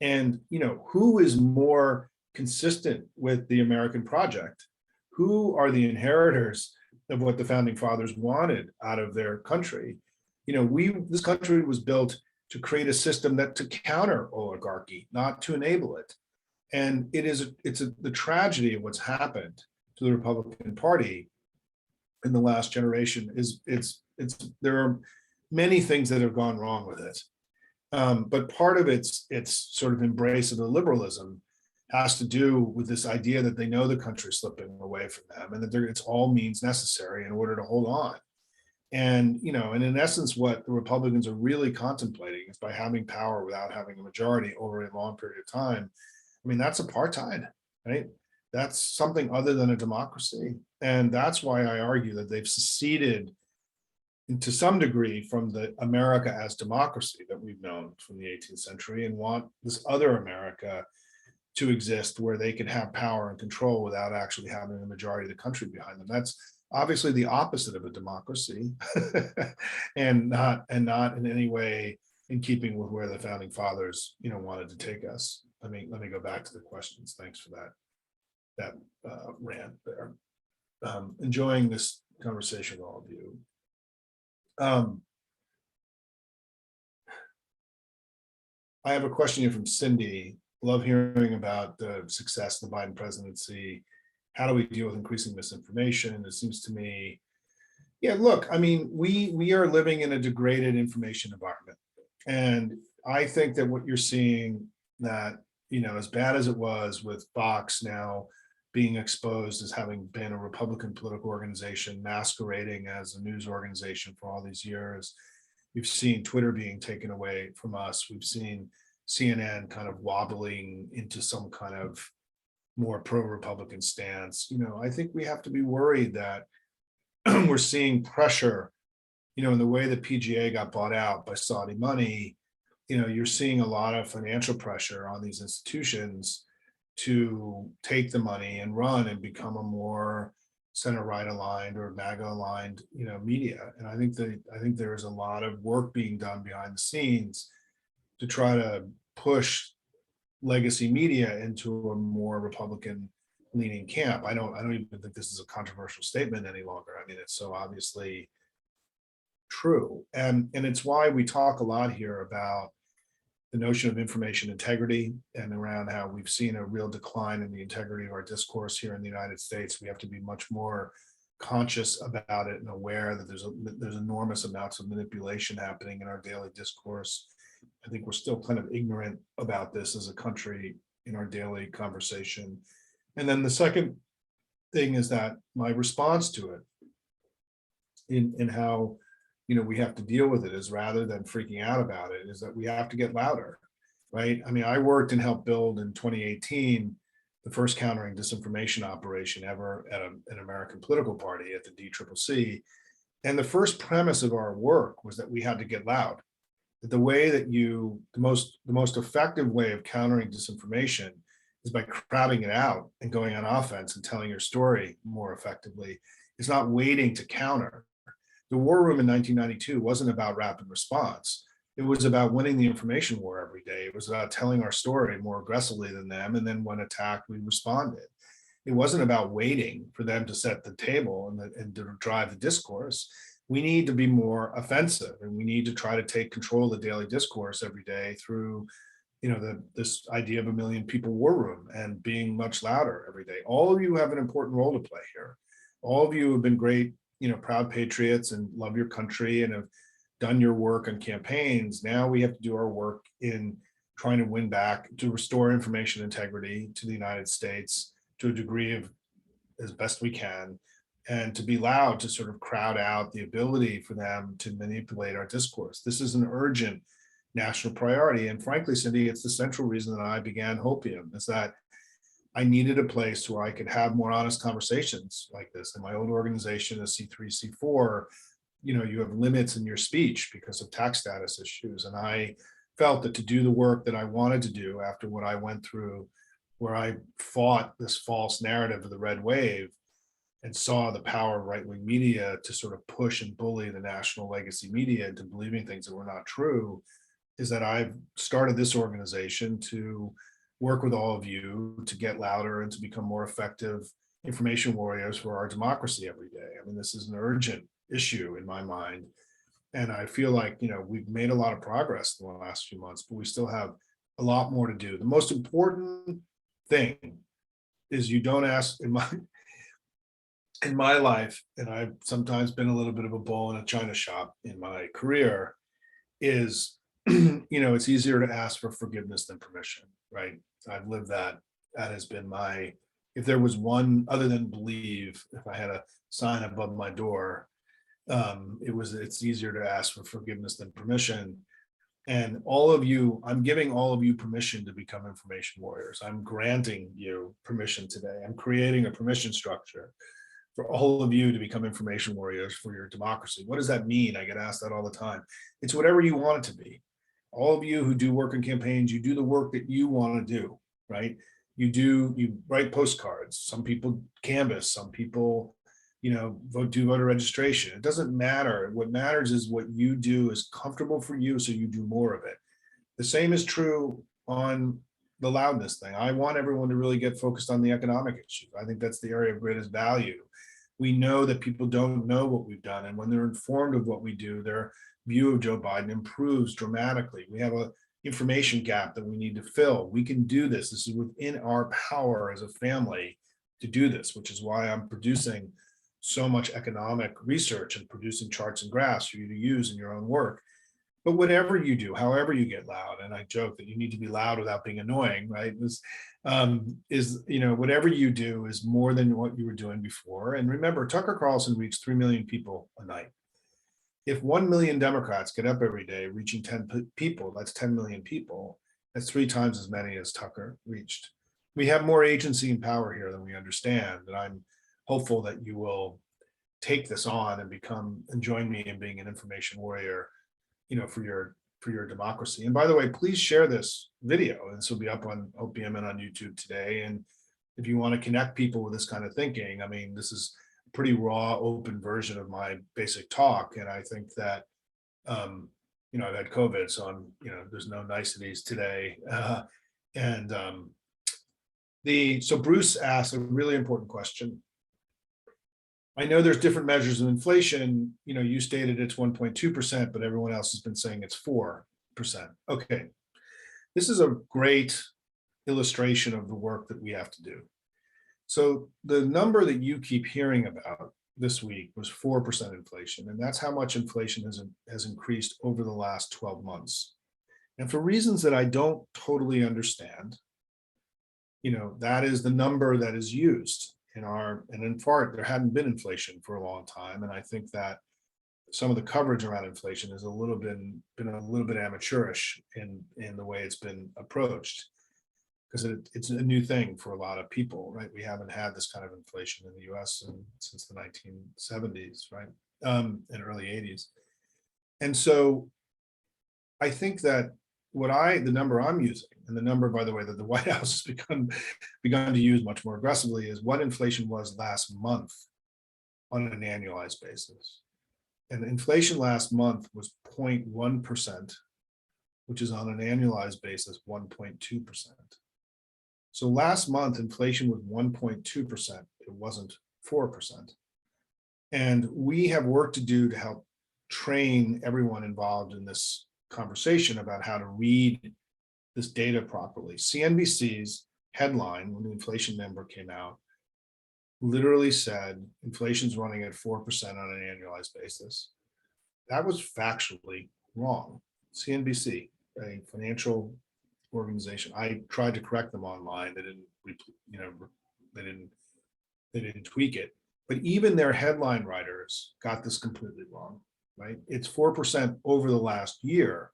And who is more consistent with the American project? Who are the inheritors of what the founding fathers wanted out of their country? This country was built to create a system to counter oligarchy, not to enable it. And the tragedy of what's happened to the Republican Party in the last generation is there are many things that have gone wrong with it. But part of its sort of embrace of the liberalism has to do with this idea that they know the country's slipping away from them, and that it's all means necessary in order to hold on. And in essence, what the Republicans are really contemplating is, by having power without having a majority over a long period of time, that's apartheid, right? That's something other than a democracy. And that's why I argue that they've seceded to some degree from the America as democracy that we've known from the 18th century, and want this other America to exist where they can have power and control without actually having the majority of the country behind them. That's obviously the opposite of a democracy, and not in any way in keeping with where the founding fathers wanted to take us. Let me go back to the questions. Thanks for that rant there. Enjoying this conversation with all of you. I have a question here from Cindy. Love hearing about the success of the Biden presidency. How do we deal with increasing misinformation? It seems to me, look, we are living in a degraded information environment. And I think that what you're seeing, that, as bad as it was with Fox now being exposed as having been a Republican political organization masquerading as a news organization for all these years, we've seen Twitter being taken away from us. We've seen CNN kind of wobbling into some kind of more pro-Republican stance. I think we have to be worried that we're seeing pressure, in the way the PGA got bought out by Saudi money. You're seeing a lot of financial pressure on these institutions to take the money and run and become a more center-right aligned or MAGA aligned, media. And I think there is a lot of work being done behind the scenes to try to push legacy media into a more Republican leaning camp. I don't even think this is a controversial statement any longer. It's so obviously true. And it's why we talk a lot here about the notion of information integrity, and around how we've seen a real decline in the integrity of our discourse here in the United States. We have to be much more conscious about it and aware that there's enormous amounts of manipulation happening in our daily discourse. I think we're still kind of ignorant about this as a country in our daily conversation. And then the second thing is that my response to it in how we have to deal with it is, rather than freaking out about it, is that we have to get louder, right? I mean, I worked and helped build in 2018 the first countering disinformation operation ever at an American political party at the DCCC. And the first premise of our work was that we had to get loud. That the way that the most effective way of countering disinformation is by crowding it out and going on offense and telling your story more effectively. It's not waiting to counter. The war room in 1992 wasn't about rapid response. It was about winning the information war every day. It was about telling our story more aggressively than them. And then when attacked, we responded. It wasn't about waiting for them to set the table and to drive the discourse. We need to be more offensive, and we need to try to take control of the daily discourse every day through, this idea of a million people war room and being much louder every day. All of you have an important role to play here. All of you have been great, proud patriots and love your country and have done your work on campaigns. Now we have to do our work in trying to win back, to restore information integrity to the United States to a degree of as best we can, and to be loud to sort of crowd out the ability for them to manipulate our discourse. This is an urgent national priority. And frankly, Cindy, it's the central reason that I began Hopium, is that I needed a place where I could have more honest conversations like this. In my old organization, a C3, C4, you have limits in your speech because of tax status issues. And I felt that to do the work that I wanted to do after what I went through, where I fought this false narrative of the red wave and saw the power of right-wing media to sort of push and bully the national legacy media into believing things that were not true, is that I've started this organization to work with all of you to get louder and to become more effective information warriors for our democracy every day. I mean, this is an urgent issue in my mind. And I feel like, we've made a lot of progress in the last few months, but we still have a lot more to do. The most important thing is you don't ask in my life, and I've sometimes been a little bit of a bull in a china shop in my career, is, it's easier to ask for forgiveness than permission, right? I've lived that. That has been if there was one other than believe, if I had a sign above my door, it's easier to ask for forgiveness than permission. And all of you, I'm giving all of you permission to become information warriors. I'm granting you permission today. I'm creating a permission structure for all of you to become information warriors for your democracy. What does that mean? I get asked that all the time. It's whatever you want it to be. All of you who do work in campaigns, you do the work that you want to do, right? You write postcards. Some people canvass, some people, do voter registration. It doesn't matter. What matters is what you do is comfortable for you, so you do more of it. The same is true on the loudness thing. I want everyone to really get focused on the economic issues. I think that's the area of greatest value. We know that people don't know what we've done, and when they're informed of what we do, their view of Joe Biden improves dramatically. We have a information gap that we need to fill. We can do this. This is within our power as a family to do this, which is why I'm producing so much economic research and producing charts and graphs for you to use in your own work. But whatever you do, however you get loud, and I joke that you need to be loud without being annoying, right? Whatever you do is more than what you were doing before. And remember, Tucker Carlson reached 3 million people a night. If 1 million Democrats get up every day reaching 10 people, that's 10 million people. That's 3 times as many as Tucker reached. We have more agency and power here than we understand. And I'm hopeful that you will take this on and join me in being an information warrior, for your democracy. And by the way, please share this video. This will be up on Hopium and on YouTube today. And if you want to connect people with this kind of thinking, I mean, this is a pretty raw, open version of my basic talk. And I think that, I've had COVID, so there's no niceties today. So Bruce asked a really important question. I know there's different measures of inflation. You stated it's 1.2%, but everyone else has been saying it's 4%. Okay. This is a great illustration of the work that we have to do. So the number that you keep hearing about this week was 4% inflation, and that's how much inflation has increased over the last 12 months. And for reasons that I don't totally understand, that is the number that is used. And in part, there hadn't been inflation for a long time. And I think that some of the coverage around inflation has been a little bit amateurish in the way it's been approached, because it's a new thing for a lot of people, right? We haven't had this kind of inflation in the US since the 1970s, right? And early 80s. And so I think that the number I'm using, and the number, by the way, that the White House has begun to use much more aggressively, is what inflation was last month on an annualized basis. And inflation last month was 0.1%, which is on an annualized basis 1.2%. So last month, inflation was 1.2%. It wasn't 4%. And we have work to do to help train everyone involved in this conversation about how to read this data properly. CNBC's headline when the inflation number came out literally said inflation's running at 4% on an annualized basis. That was factually wrong. CNBC, a financial organization. I tried to correct them online. They didn't tweak it. But even their headline writers got this completely wrong, right? It's 4% over the last year.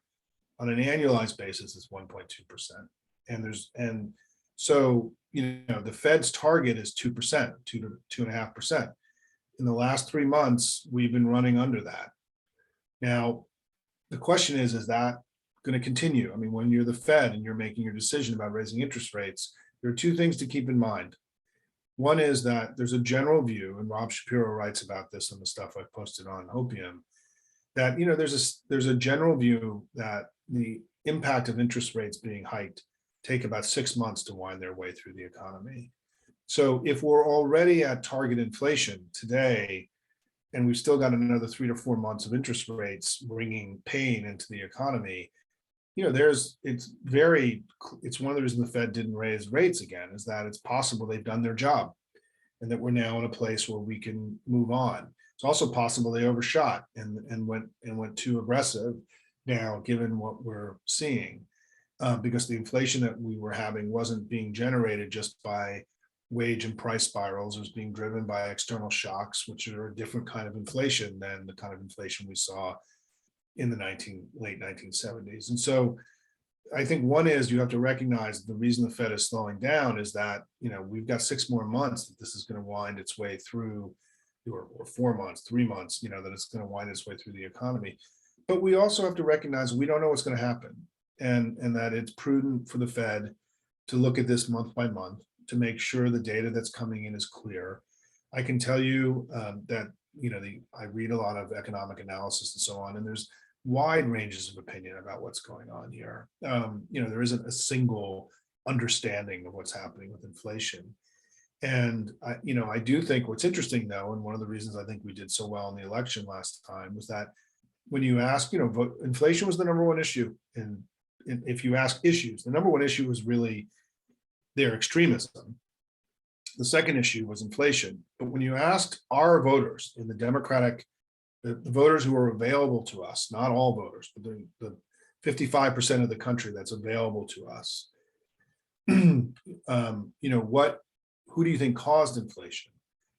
On an annualized basis, it's 1.2%. And so, the Fed's target is 2%, 2 to 2.5%. In the last 3 months, we've been running under that. Now, the question is that going to continue? I mean, when you're the Fed and you're making your decision about raising interest rates, there are two things to keep in mind. One is that there's a general view, and Rob Shapiro writes about this in the stuff I've posted on Hopium, that there's a general view that the impact of interest rates being hiked take about 6 months to wind their way through the economy. So if we're already at target inflation today, and we've still got another 3 to 4 months of interest rates bringing pain into the economy, it's one of the reasons the Fed didn't raise rates again, is that it's possible they've done their job and that we're now in a place where we can move on. It's also possible they overshot and went too aggressive now, given what we're seeing, because the inflation that we were having wasn't being generated just by wage and price spirals. It was being driven by external shocks, which are a different kind of inflation than the kind of inflation we saw in the late 1970s. And so I think one is you have to recognize the reason the Fed is slowing down is that, we've got 6 more months that this is going to wind its way through, or 4 months, 3 months, that it's going to wind its way through the economy. But we also have to recognize we don't know what's going to happen, and that it's prudent for the Fed to look at this month by month to make sure the data that's coming in is clear. I can tell you that, I read a lot of economic analysis and so on, and there's wide ranges of opinion about what's going on here. There isn't a single understanding of what's happening with inflation. And I do think what's interesting, though, and one of the reasons I think we did so well in the election last time was that when you ask, inflation was the number one issue. And if you ask issues, the number one issue was really their extremism. The second issue was inflation. But when you asked our voters in the Democratic, the voters who are available to us, not all voters, but the 55% of the country that's available to us, who do you think caused inflation?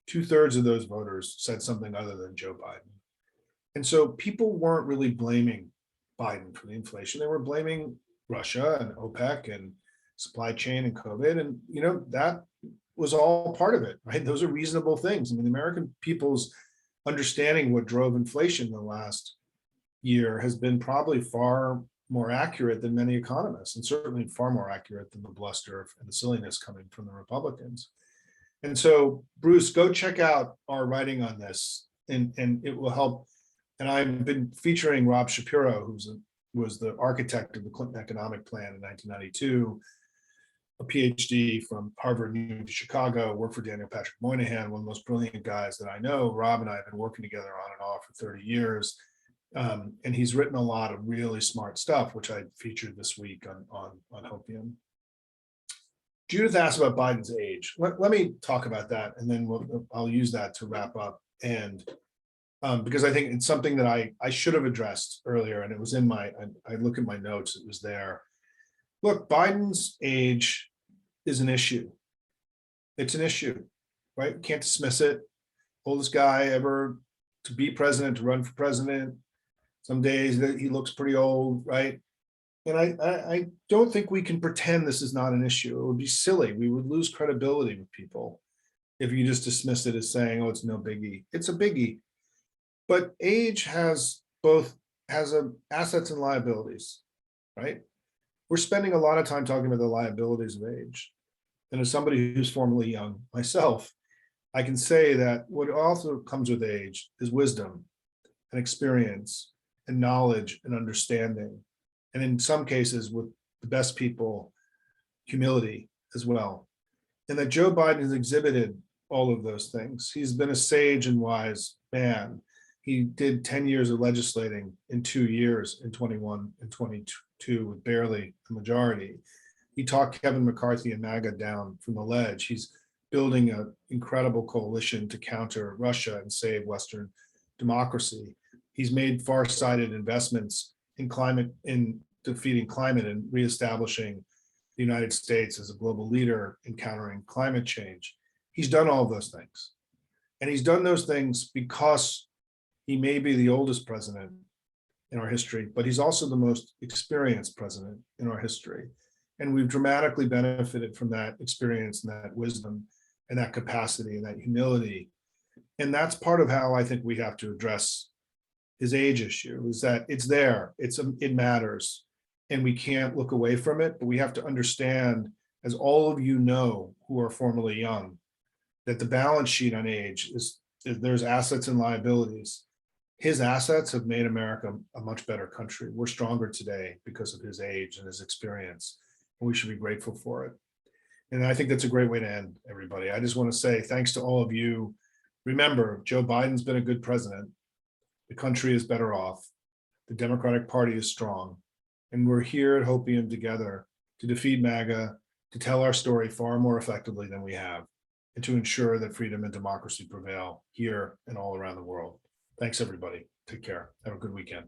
2/3 of those voters said something other than Joe Biden. And so people weren't really blaming Biden for the inflation. They were blaming Russia and OPEC and supply chain and COVID. And, that was all part of it, right? Those are reasonable things. I mean, the American people's understanding what drove inflation in the last year has been probably far more accurate than many economists, and certainly far more accurate than the bluster and the silliness coming from the Republicans. And so, Bruce, go check out our writing on this, and it will help. And I've been featuring Rob Shapiro, who was the architect of the Clinton economic plan in 1992, a PhD from Harvard, moved to Chicago, worked for Daniel Patrick Moynihan, one of the most brilliant guys that I know. Rob and I have been working together on and off for 30 years. And he's written a lot of really smart stuff, which I featured this week on Hopium. Judith asked about Biden's age. Let me talk about that, and then I'll use that to wrap up. And because I think it's something that I should have addressed earlier, and it was in I look at my notes, it was there. Look, Biden's age is an issue. It's an issue, right? Can't dismiss it. Oldest guy ever to be president, to run for president. Some days that he looks pretty old, right? And I don't think we can pretend this is not an issue. It would be silly. We would lose credibility with people if you just dismiss it as saying, oh, it's no biggie. It's a biggie. But age has assets and liabilities, right? We're spending a lot of time talking about the liabilities of age. And as somebody who's formerly young myself, I can say that what also comes with age is wisdom and experience and knowledge and understanding. And in some cases, with the best people, humility as well. And that Joe Biden has exhibited all of those things. He's been a sage and wise man. He did 10 years of legislating in 2 years, in 21 and 22, with barely a majority. He talked Kevin McCarthy and MAGA down from the ledge. He's building an incredible coalition to counter Russia and save Western democracy. He's made far-sighted investments in climate, in defeating climate and reestablishing the United States as a global leader in countering climate change. He's done all of those things. And he's done those things because he may be the oldest president in our history, but he's also the most experienced president in our history. And we've dramatically benefited from that experience and that wisdom and that capacity and that humility. And that's part of how I think we have to address his age issue, is that it's there, it matters, and we can't look away from it, but we have to understand, as all of you know who are formerly young, that the balance sheet on age is there's assets and liabilities. His assets have made America a much better country. We're stronger today because of his age and his experience, and we should be grateful for it. And I think that's a great way to end, everybody. I just want to say thanks to all of you. Remember, Joe Biden's been a good president. The country is better off. The Democratic Party is strong. And we're here at Hopium together to defeat MAGA, to tell our story far more effectively than we have, and to ensure that freedom and democracy prevail here and all around the world. Thanks, everybody. Take care. Have a good weekend.